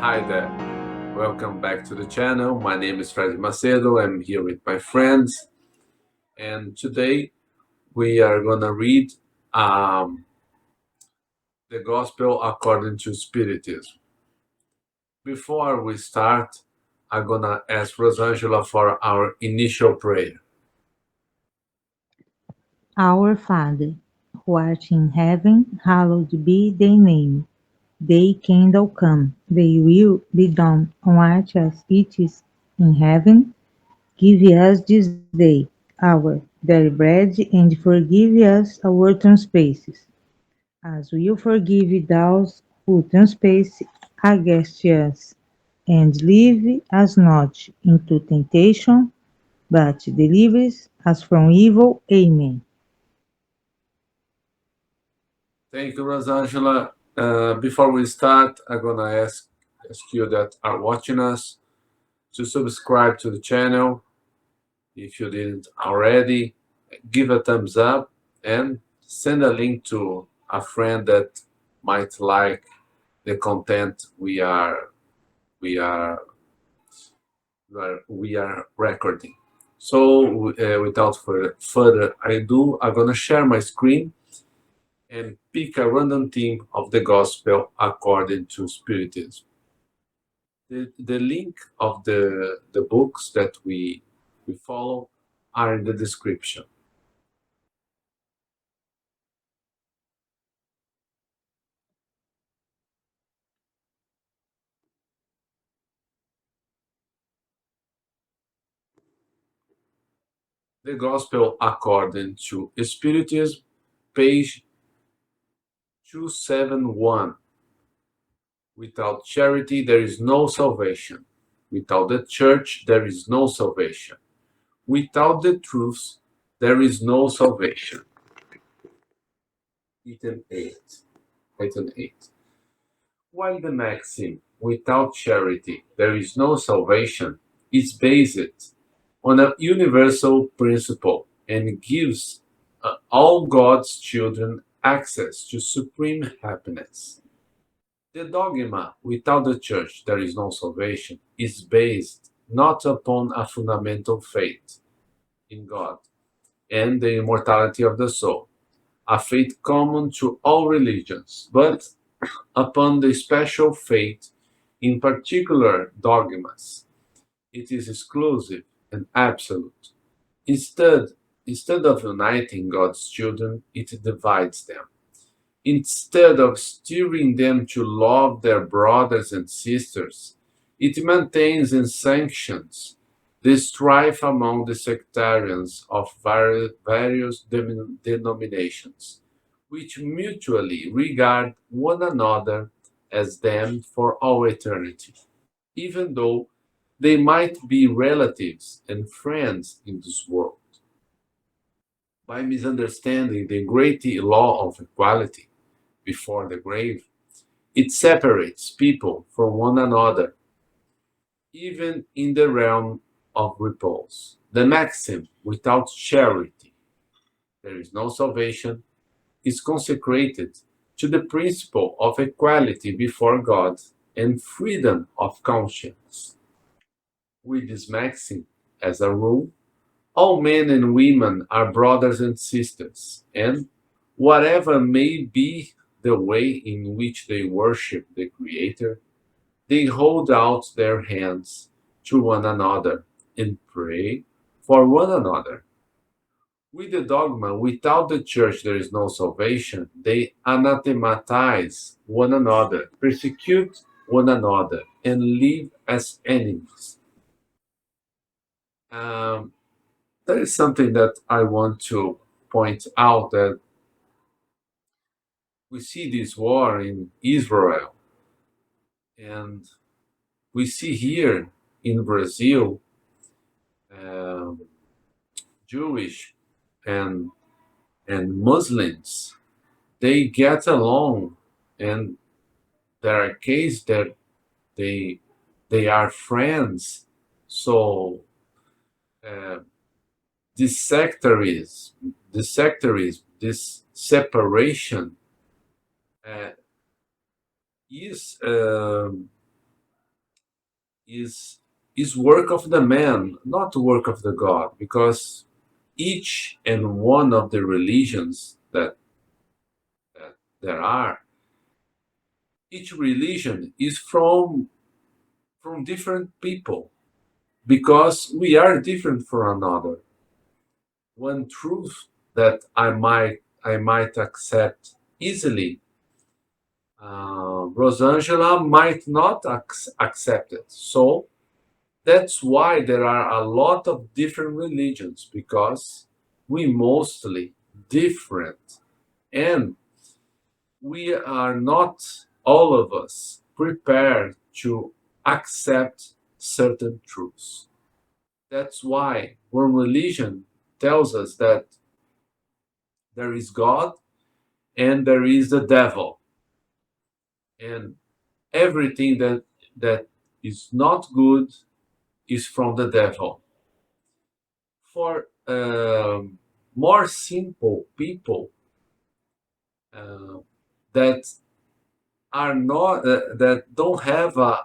Hi there, welcome back to the channel. My name is Fred Macedo. I'm here with my friends, and today we are gonna read the Gospel according to Spiritism. Before we start, I'm gonna ask Rosangela for our initial prayer. Our Father, who art in heaven, hallowed be thy name. Thy kingdom come, thy will be done on earth as it is in heaven. Give us this day our daily bread, and forgive us our trespasses, as we forgive those who trespass against us. And lead us not into temptation, but deliver us from evil. Amen. Thank you, Rosangela. Before we start, I'm gonna ask you that are watching us to subscribe to the channel if you didn't already. Give a thumbs up and send a link to a friend that might like the content we are recording. So without further ado, I'm gonna share my screen and pick a random theme of the gospel according to Spiritism. The link of the books that we follow are in the description. The Gospel according to Spiritism, page 271. Without charity, there is no salvation. Without the church, there is no salvation. Without the truth, there is no salvation. Item 8. Item 8. While the maxim, without charity, there is no salvation, is based on a universal principle and gives all God's children access to supreme happiness. The dogma, without the church there is no salvation, is based not upon a fundamental faith in God and the immortality of the soul, a faith common to all religions, but upon the special faith in particular dogmas. It is exclusive and absolute. Instead, instead of uniting God's children, it divides them. Instead of steering them to love their brothers and sisters, it maintains and sanctions the strife among the sectarians of various denominations, which mutually regard one another as damned for all eternity, even though they might be relatives and friends in this world. By misunderstanding the great law of equality before the grave, it separates people from one another, even in the realm of repose. The maxim, without charity, there is no salvation, is consecrated to the principle of equality before God and freedom of conscience. With this maxim as a rule, all men and women are brothers and sisters, and whatever may be the way in which they worship the Creator, they hold out their hands to one another and pray for one another. With the dogma, without the church there is no salvation, they anathematize one another, persecute one another, and live as enemies. Um, there is something that I want to point out, that we see this war in Israel, and we see here in Brazil, um, Jewish and Muslims, they get along, and there are cases that they they are friends. So uh, this sectarism, this separation uh, is is work of the man, not the work of the God, because each and one of the religions that there are, each religion is from different people, because we are different from another. One truth that I might accept easily, Rosangela might not accept it. So that's why there are a lot of different religions, because we mostly different, and we are not all of us prepared to accept certain truths. That's why one religion tells us that there is God and there is the devil, and everything that is not good is from the devil. For more simple people uh, that are not that don't have a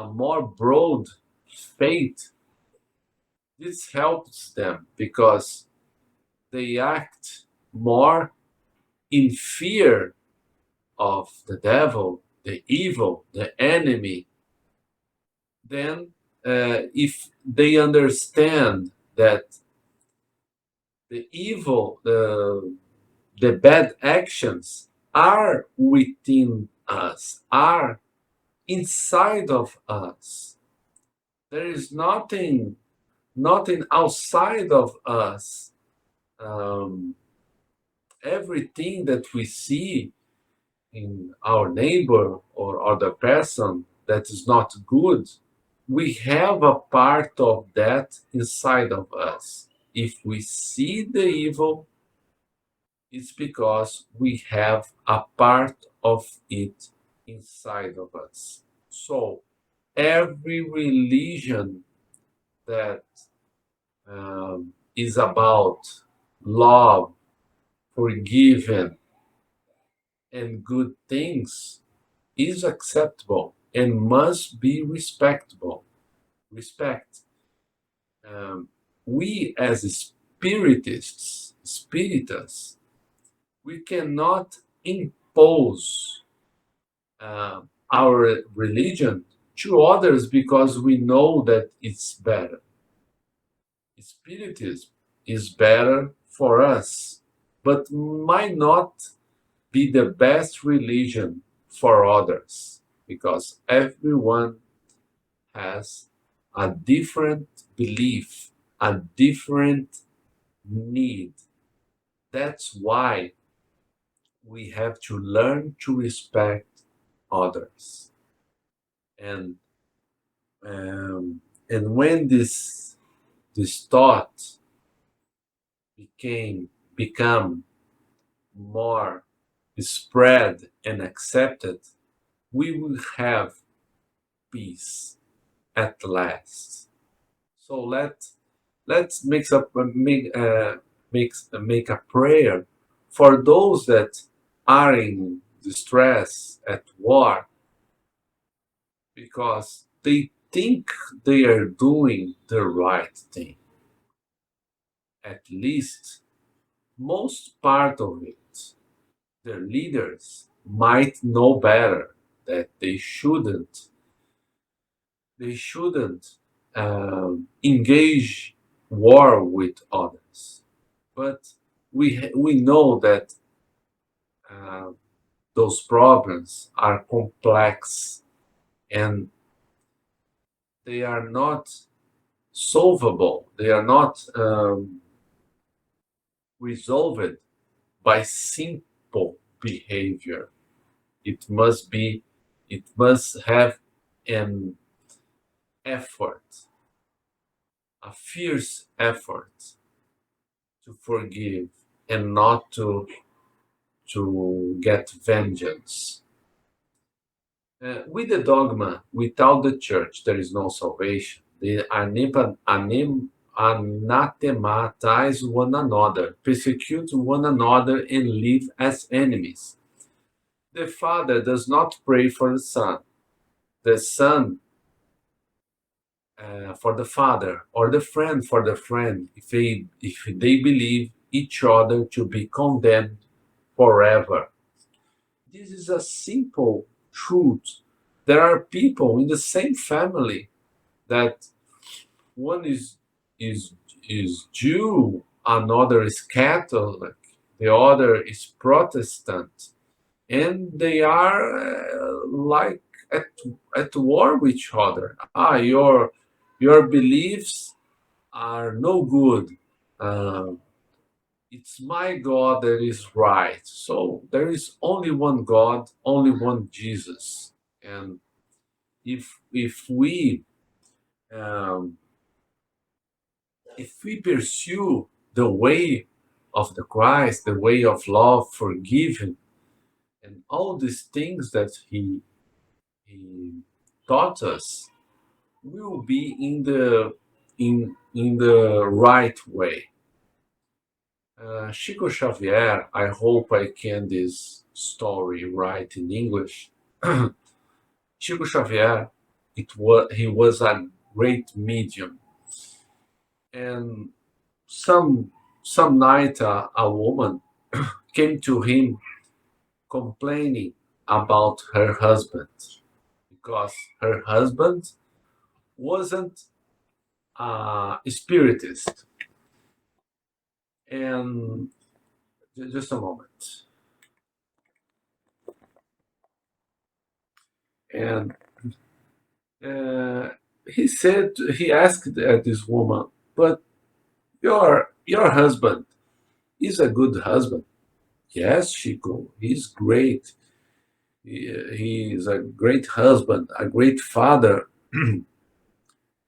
more broad faith, this helps them because they act more in fear of the devil, the evil, the enemy, than if they understand that the evil, the bad actions are within us, are inside of us. There is nothing outside of us. Um, Everything that we see in our neighbor or other person that is not good, we have a part of that inside of us. If we see the evil, it's because we have a part of it inside of us. So every religion that is about love, forgiven, and good things is acceptable and must be respectable. Respect. Um, we as spiritists, we cannot impose our religion to others because we know that it's better. Spiritism is better for us, but might not be the best religion for others, because everyone has a different belief, a different need. That's why we have to learn to respect others. And and when this thought become more spread and accepted, we will have peace at last. So let's make a prayer for those that are in distress at war, because they think they are doing the right thing. At least most part of it. Their leaders might know better that they shouldn't engage war with others. But we know that uh, those problems are complex, and they are not solvable. They are not resolved by simple behavior. It must be. It must have an effort, a fierce effort to forgive and not to get vengeance. With the dogma, without the church, there is no salvation. They anathematize one another, persecute one another, and live as enemies. The Father does not pray for the Son. the son for the father, or the friend for the friend, if they believe each other to be condemned forever. This is a simple truth. There are people in the same family that one is Jew, another is Catholic, the other is Protestant, and they are like at at war with each other. Your beliefs are no good. Uh, it's my God that is right. So there is only one God, only one Jesus. And if um, if we pursue the way of the Christ, the way of love, forgiving, and all these things that he taught us, we will be in the right way. Chico Xavier, I hope I can this story right in English. Chico Xavier, he was a great medium, and some some night a woman came to him complaining about her husband because her husband wasn't a spiritist. And just a moment. And uh, he asked this woman, but your husband is a good husband. Yes, Chico, he's great. He is a great husband, a great father.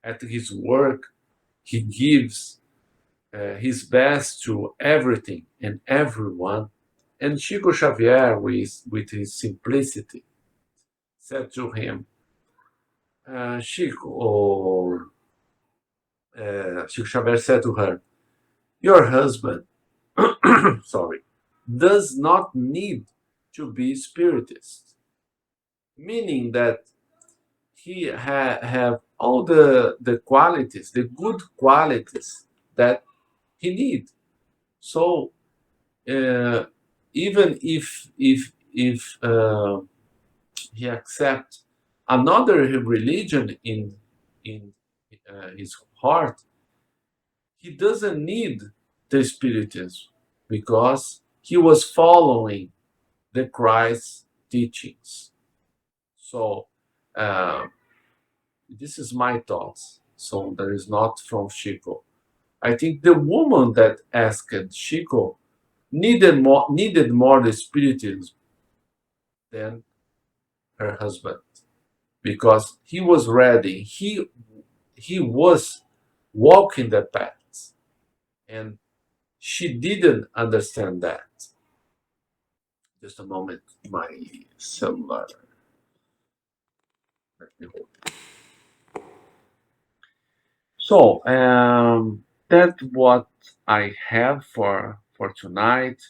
At his work, he gives his best to everything and everyone. And Chico Xavier, with his simplicity, said to him, Chico Xavier said to her, your husband, sorry, does not need to be spiritist, meaning that he have all the qualities, the good qualities that he need. So uh, even if he accept another religion in his heart, he doesn't need the spiritism because he was following the Christ teachings. So uh, this is my thoughts. So there is not from Chico. I think the woman that asked Chico needed more the spiritism than her husband because he was ready. He was walking the path, and she didn't understand that. Just a moment, my cellular. Let me hold. So that's what I have for tonight.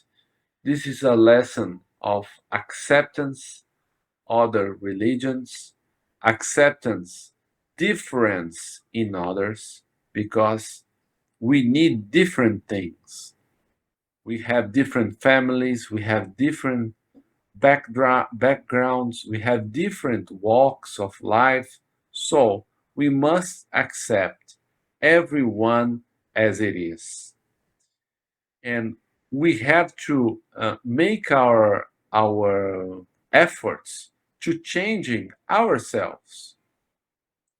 This is a lesson of acceptance, other religions, acceptance, difference in others, because we need different things. We have different families, we have different backgrounds, we have different walks of life. So we must accept everyone as it is. And we have to make our efforts to changing ourselves.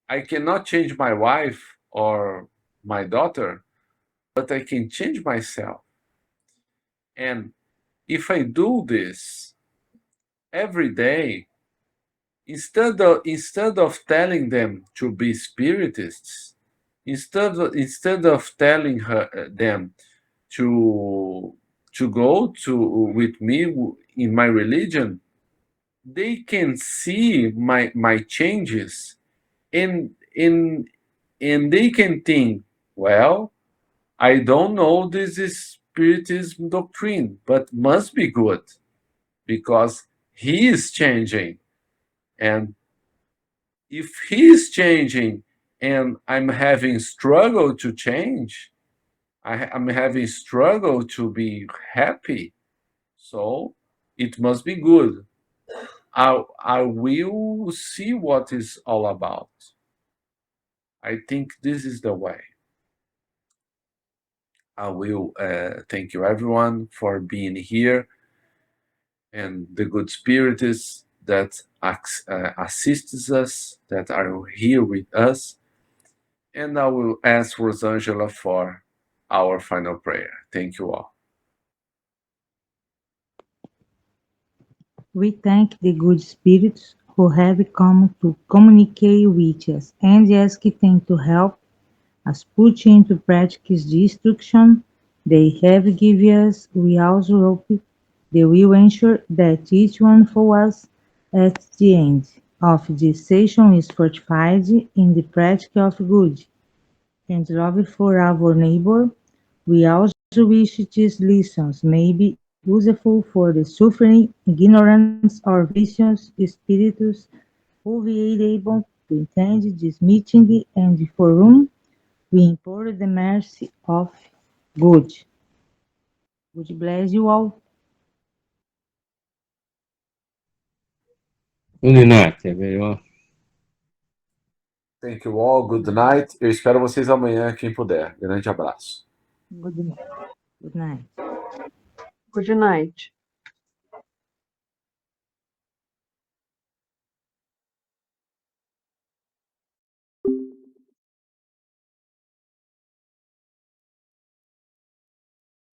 I cannot change my wife or my daughter, but I can change myself. And if I do this every day, instead of telling them to be spiritists, instead of telling them to go to with me in my religion, they can see my changes, and and and they can think, well, I don't know this is spiritism doctrine, but must be good because he is changing. And If he is changing and I'm having struggle to change, I'm having struggle to be happy, so it must be good. I will see what it's all about. I think this is the way. I will thank you everyone for being here and the good spirits that assists us, that are here with us. And I will ask Rosangela for our final prayer. Thank you all. We thank the good spirits who have come to communicate with us and ask them to help us put into practice the instruction they have given us. We also hope they will ensure that each one of us at the end of this session is fortified in the practice of good and love for our neighbor. We also wish these lessons may be useful for the suffering, ignorance, or vicious spirits who will be able to attend this meeting and for whom we implore the mercy of God. God bless you all. Good night, everyone. Thank you all. Good night. Eu espero vocês amanhã, quem puder. Grande abraço. Good night. Good night. Good night.